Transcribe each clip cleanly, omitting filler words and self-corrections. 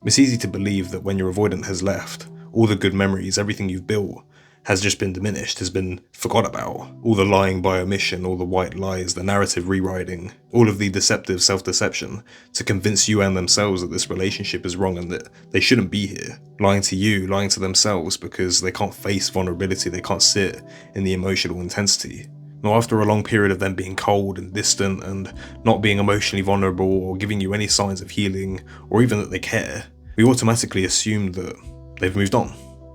It's easy to believe that when your avoidant has left, all the good memories, everything you've built, has just been diminished, has been forgot about. All the lying by omission, all the white lies, the narrative rewriting, all of the deceptive self-deception to convince you and themselves that this relationship is wrong and that they shouldn't be here. Lying to you, lying to themselves because they can't face vulnerability, they can't sit in the emotional intensity. Now, after a long period of them being cold and distant and not being emotionally vulnerable or giving you any signs of healing or even that they care, we automatically assume that they've moved on.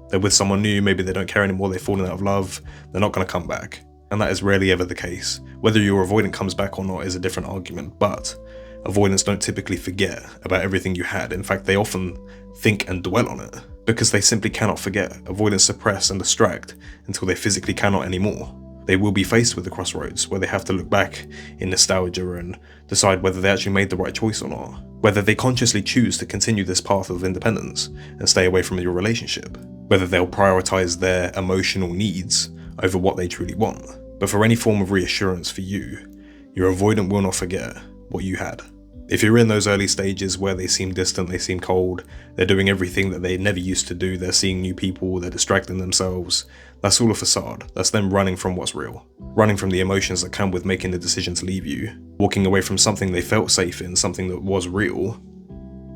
They're with someone new, maybe they don't care anymore, they've fallen out of love, they're not going to come back. And that is rarely ever the case. Whether your avoidant comes back or not is a different argument, but avoidants don't typically forget about everything you had. In fact, they often think and dwell on it because they simply cannot forget. Avoidants suppress and distract until they physically cannot anymore. They will be faced with a crossroads where they have to look back in nostalgia and decide whether they actually made the right choice or not. Whether they consciously choose to continue this path of independence and stay away from your relationship. Whether they'll prioritize their emotional needs over what they truly want. But for any form of reassurance for you, your avoidant will not forget what you had. If you're in those early stages where they seem distant, they seem cold, they're doing everything that they never used to do, they're seeing new people, they're distracting themselves, that's all a facade. That's them running from what's real. Running from the emotions that come with making the decision to leave you. Walking away from something they felt safe in, something that was real,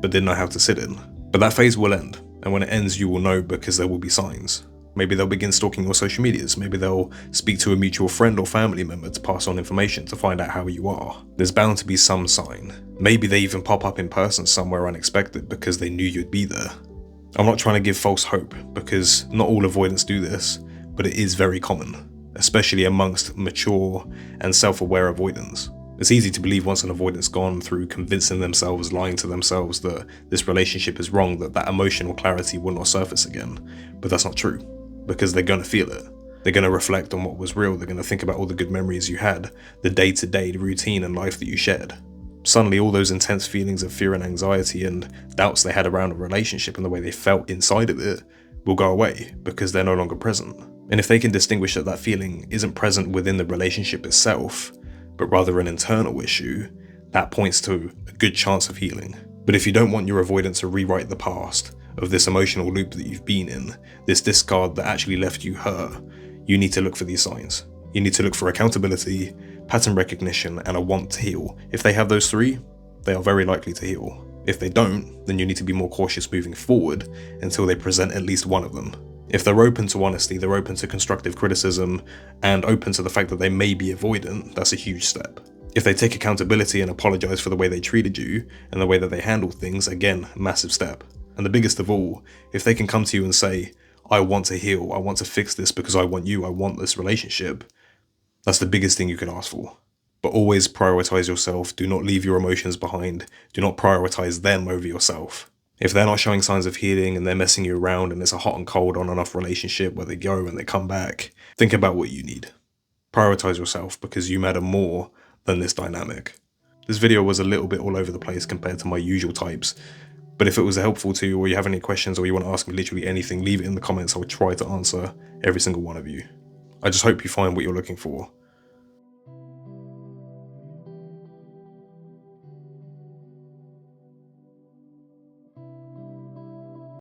but didn't know how to sit in. But that phase will end, and when it ends you will know because there will be signs. Maybe they'll begin stalking your social medias, maybe they'll speak to a mutual friend or family member to pass on information to find out how you are. There's bound to be some sign. Maybe they even pop up in person somewhere unexpected because they knew you'd be there. I'm not trying to give false hope because not all avoidants do this, but it is very common, especially amongst mature and self-aware avoidants. It's easy to believe once an avoidant's gone through convincing themselves, lying to themselves that this relationship is wrong, that emotional clarity will not surface again. But that's not true, because they're going to feel it. They're going to reflect on what was real, they're going to think about all the good memories you had, the day-to-day routine and life that you shared. Suddenly all those intense feelings of fear and anxiety and doubts they had around a relationship and the way they felt inside of it will go away because they're no longer present. And if they can distinguish that that feeling isn't present within the relationship itself, but rather an internal issue, that points to a good chance of healing. But if you don't want your avoidant to rewrite the past of this emotional loop that you've been in, this discard that actually left you hurt, you need to look for these signs. You need to look for accountability, pattern recognition, and a want to heal. If they have those three, they are very likely to heal. If they don't, then you need to be more cautious moving forward until they present at least one of them. If they're open to honesty, they're open to constructive criticism, and open to the fact that they may be avoidant, that's a huge step. If they take accountability and apologize for the way they treated you and the way that they handled things, again, massive step. And the biggest of all, if they can come to you and say, I want to heal, I want to fix this because I want you, I want this relationship, that's the biggest thing you can ask for. But always prioritize yourself, do not leave your emotions behind, do not prioritize them over yourself. If they're not showing signs of healing and they're messing you around and it's a hot and cold on and off relationship where they go and they come back, think about what you need. Prioritize yourself because you matter more than this dynamic. This video was a little bit all over the place compared to my usual types, but if it was helpful to you or you have any questions or you want to ask me literally anything, leave it in the comments. I'll try to answer every single one of you. I just hope you find what you're looking for.